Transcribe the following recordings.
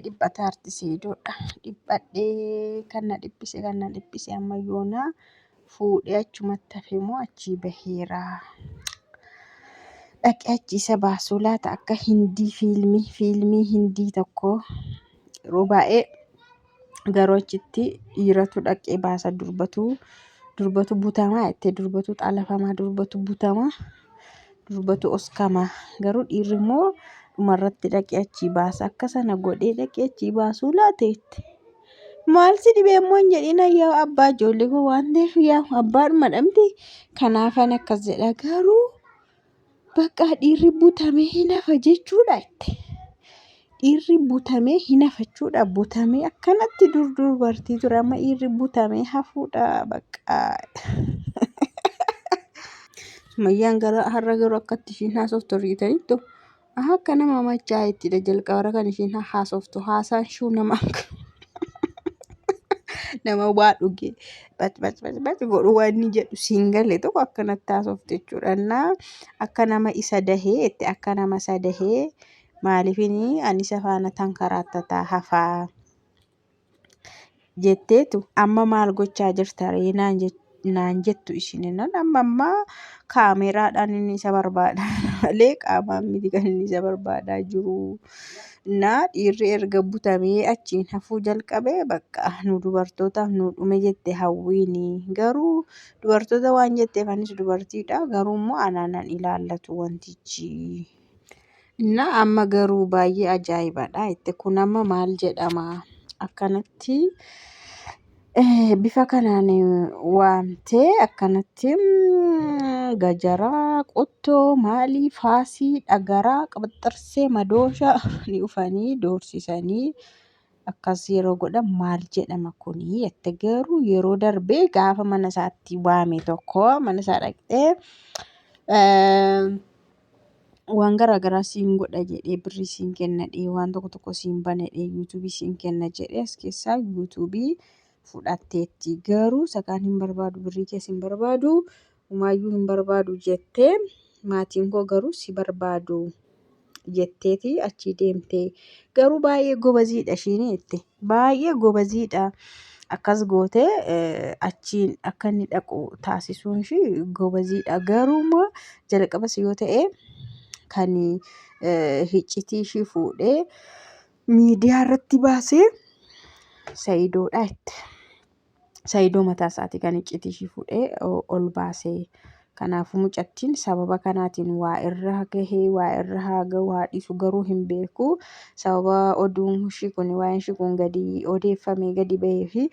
dhiphate artisiiduudha. Dhiphadhee kan na dhiphise ammayyoonaa fuudhee achumatti hafe moo achii baheera. Dhaqee achi isa baasuu laata akka hindii fiilmii hindii tokko yeroo baay'ee garuu achitti dhiiratu dhaqee baasa durbatu butamaa jettee durbatu xalafamaa durbatu butamaa durbatu oskamaa garuu dhiirri immoo dhumarratti dhaqee achii baasa akka sana godhee dhaqee achii baasuu laateetti. Maal si dhibee immoo hin jedhin yaa abbaa ijoollee koo waan ta'eef yaa abbaadhuma dhabdi kanaafan akkas jedha garuu bakka dhiirri butamee hin hafa jechuudha itti. Dhiirri butamee hin hafachuudha butamee akkanatti dubartii ture amma dhiirri butamee hafuudha bakka. Sumayyaan har'a garuu akkatti ishiin haasoftu argitaniittu akka nama machaa ittidha jalqaba kan ishiin haasoftu haasaan shuu nama waa dhugee bac godhu waan inni jedhu siin galee tokko akkanatti haasoftu jechuudha. Akka nama isa dahee itti akka nama isa dahee maaliifini ani isa faana tankaraatataa hafaa jetteetu amma maal gochaa jirta ree naan jettu isheen amma kaameraadhaan inni isa barbaada malee qaamaan miti kan inni isa barbaadaa jiru. Dhiirri erga butamee achiin hafuu jalqabee bakka nu dubartootaaf nu dhume jette hawwiini garuu dubartoota waan jetteef anis dubartiidha garuu immoo anaanan ilaallatu wantichi. Amma garuu baay'ee ajaa'ibadha itti kun amma maal jedhama akkanatti bifa kanaan waamtee akkanatti gajaraa qottoo maalii faasii dhagaraa qabaxxarsee madoosha ni dhufanii doorsisanii akkas yeroo godhan maal jedhama kuni jette garuu yeroo darbee gaafa mana isaatti waame tokko mana isaa dhaqxee waan garaagaraa siin godha jedhee birrii siin kenna waan tokko siin bana yuutuubii siin kenna jedhee as keessaa yuutuubii fudhatteetti garuu sakaan hin barbaadu birrii keessa hin barbaadu umaayyuu hin barbaadu jettee maatiin koo garuu si barbaadu jetteeti achii deemtee garuu baay'ee gobaziidha ishiin jette baay'ee gobaziidha akkas gootee achiin akka inni dhaqu taasisuun ishii gobaziidha garuu immoo jalqabas yoo ta'e kan hiccitii ishii fuudhee miidiyaa irratti baasee Sa'idoodha jette. Sa'idoo mataa isaatii kan iccitii ishii fuudhee ol baasee kanaafuu mucattiin sababa kanaatiin waa irra gahee waa irra haa gahu haa dhiisu garuu hin beeku sababa oduun ishii kun waa'een ishii kun gadi odeeffamee gadi bahee fi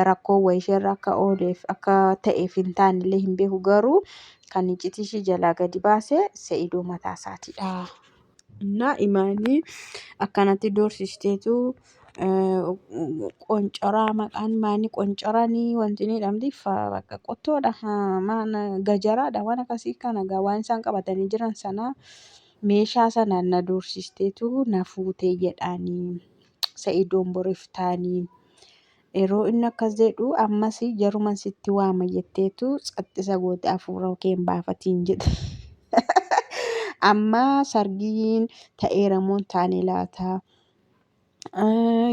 rakkoo wayii isheerra akka ta'eef hin taanillee hin beeku garuu kan iccitii ishii jalaa gadi baasee Sa'idoo mataa isaatiidha. Imaanii akkanatti doorsisteetu qoncoraa maqaan maanii qoncoranii wanti ni dhamdi bakka qottoodha gajaraadha waan akkasii kana waan isaan qabatanii jiran sana meeshaa sanaan na doorsisteetu na fuutee jedhanii Sa'idoon boriif taanii yeroo inni akkas jedhu ammas jaruman sitti waama jetteetu saxxisa goote hafuura keen baafatiin jedhe. Amma sargiin ta'eera moo taane laata?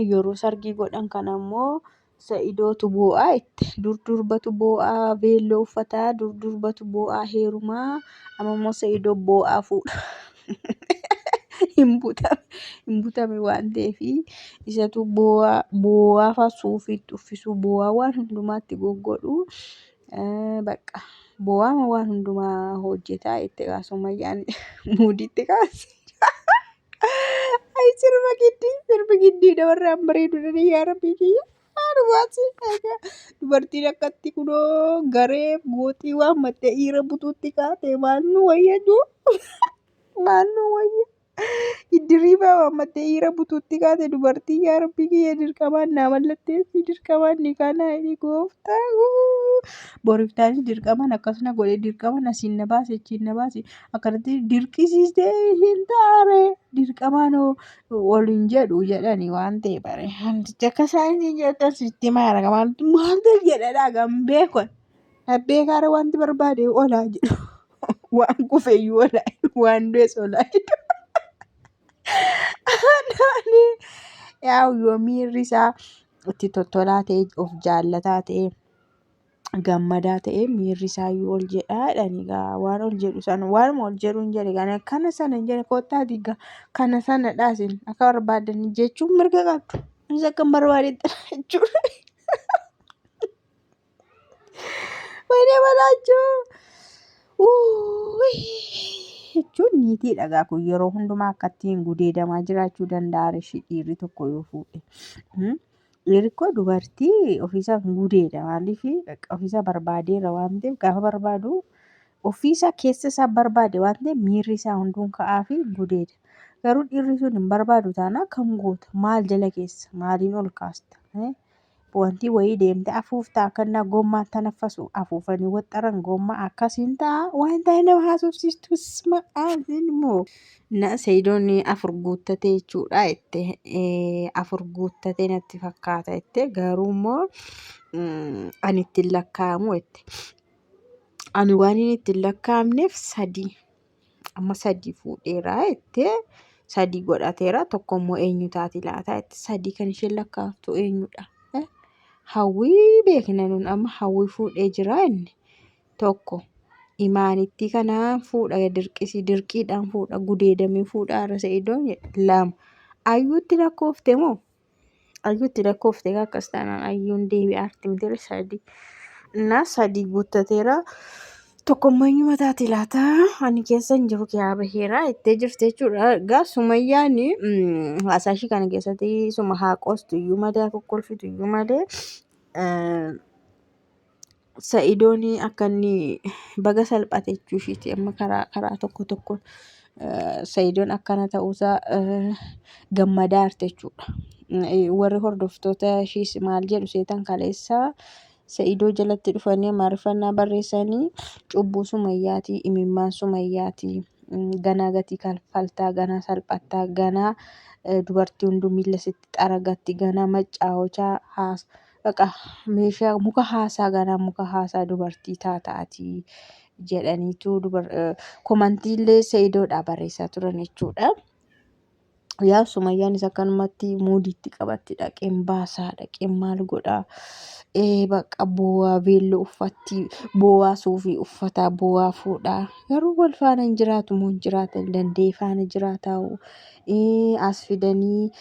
Yeroo sargii godhan kana immoo Sa'idootu boo'aa itti durbatu boo'aa beelloo uffataa durbatu boo'aa heerumaa amma immoo Sa'idoo boo'aa fuudha. Hin butame waan ta'eef isatu boo'aa fa'aa suufiitti uffisuu boo'aa waan hundumaatti goggodhu bakka boo'aa waan hundumaa hojjetaa itti Sumayyaan muuditti kaase. Sirbi giddii dabarraan bareedu dhanii yaa rabbii kiyya. Dubartiin akkatti kunoo garee gooxii waan mattee dhiira butuutti kaate maal nu wayyadu maal nu wayya. Diriibaa waan mattee dhiira butuutti kaate dubartii yaa rabbii kiyya dirqamaan naa mallatteessi dirqamaan ni kana ni gooftaa. Boriftaanis dirqamaan akkasuma godhee dirqamaan asiin na baase achiin na baase akkanatti dirqisiistee hin taare dirqamaan waliin jedhu jedhani waan ta'e bare akka saayinsii jettan sitti maara maal jedhadhaa gambeekon abbeekaara wanti barbaade olaa jedhu waan kufeeyyuu olaa waan du'es olaa jedhu. Yoo miirri isaa itti tottolaa ta'e, of jaallataa ta'e, gammadaa ta'e miirri isaayyuu ol jedhaa jedhani. Egaa waan ol jedhu sana waanuma ol jedhuun jedhe kana sana hin jedhe kottaatii kana sanadhaa isin akka barbaadan jechuun mirga qabdu. Anis akkan barbaadetti jechuudha. Wayinee balaachuu! Jechuun niitiidha egaa kun yeroo hundumaa akkattiin gudeedamaa jiraachuu danda'a dhiirri tokko yoo fuudhe. Dhiirri koo dubartii ofiisaa hin gudeeda maaliif ofiisaa barbaadeera waan ta'eef gaafa barbaadu ofiisaa keessa isaa barbaade waan ta'eef miirri isaa hunduun ka'aa fi gudeeda. Garuu dhiirri sun hin barbaadu taanaan kam goota? Maal jala keessa? Maaliin ol kaasta? Wanti wayii deemtee afuuftaa akkannaa gommaan tanaffasu afuufanii waxxaran gommaa akkasiin ta'a waan ta'e nama haasofsiistus ma'aasin immoo. Sayidoon afur guuttatee jechuudha jettee afur guuttatee natti fakkaata jettee garuu immoo ani ittiin lakkaa'amu jette. Ani waan inni ittiin lakkaa'amneef amma sadii fuudheera jettee sadii godhateera tokko immoo eenyu taati laata jette sadii kan isheen lakkaa'aftu eenyudha? Hawwii beekna nun amma hawwii fuudhee jira inni tokko imaanittii kanaan fuudha dirqiidhaan fuudha gudeedamee fuudha har'a Sa'idoon lama ayyuutti lakkoofte moo ayyuutti lakkoofte akkas taanaan ayyuun deebi'ee artimtee sadii guuttateera tokkommoo eenyu mataati laata ani keessa hin jiru kiyaa baheera jettee jirte jechuudha. Egaa Sumayyaan haasaa ishii kana keessatti suma haa qoostu iyyuu malee haa kokkolfitu iyyuu malee Sa'idoon akka inni baga salphate jechuu ishiiti amma karaa tokko Sa'idoon akkana ta'uusaa gammadaa jirti jechuudha. Warri hordoftoota ishiis maal jedhu seetan kaleessaa Sa'idoo jalatti dhufanii amaariffannaa barreessanii cubbuu Sumayyaatii imimmaan Sumayyaatii ganaa gatii kaffaltaa ganaa salphattaa ganaa dubartii hunduu miila sitti xaragatti ganaa maccaawochaa meeshaa muka haasaa ganaa muka haasaa dubartii taataatii jedhaniitu komantiillee Sa'idoodhaa barreessaa turan jechuudha. Yaa Sumayyaanis akkanumatti mudiitti qabatti dhaqeen baasaa dhaqeen maal godhaa bakka boo'aa beelloo uffatti boo'aa suufii uffataa boo'aa fuudhaa garuu wal faana hin jiraatu moo hin jiraatan danda'ee faana jiraataa as fidanii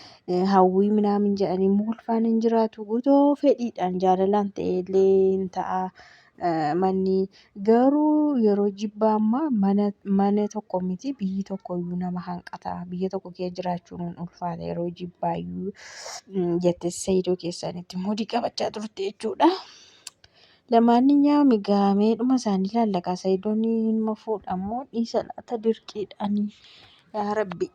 hawwii minaamin jedhanii immoo wal faana hin jiraatu utoo fedhiidhaan jaalalaan ta'ellee hin ta'a. Manni garuu yeroo jibbaa ammaa mana tokko miti biyyi tokko iyyuu nama hanqata biyya tokko keessa jiraachuun hin ulfaata yeroo jibbaa iyyuu jettee Sa'idoo keessanitti mudii qabachaa turte jechuudha. Lamaaniyyaa migaamee isaanii ilaallaqaa Sa'idoon ilma fuudhamoo dhiisa laata dirqiidhaanii yaa Rabbi.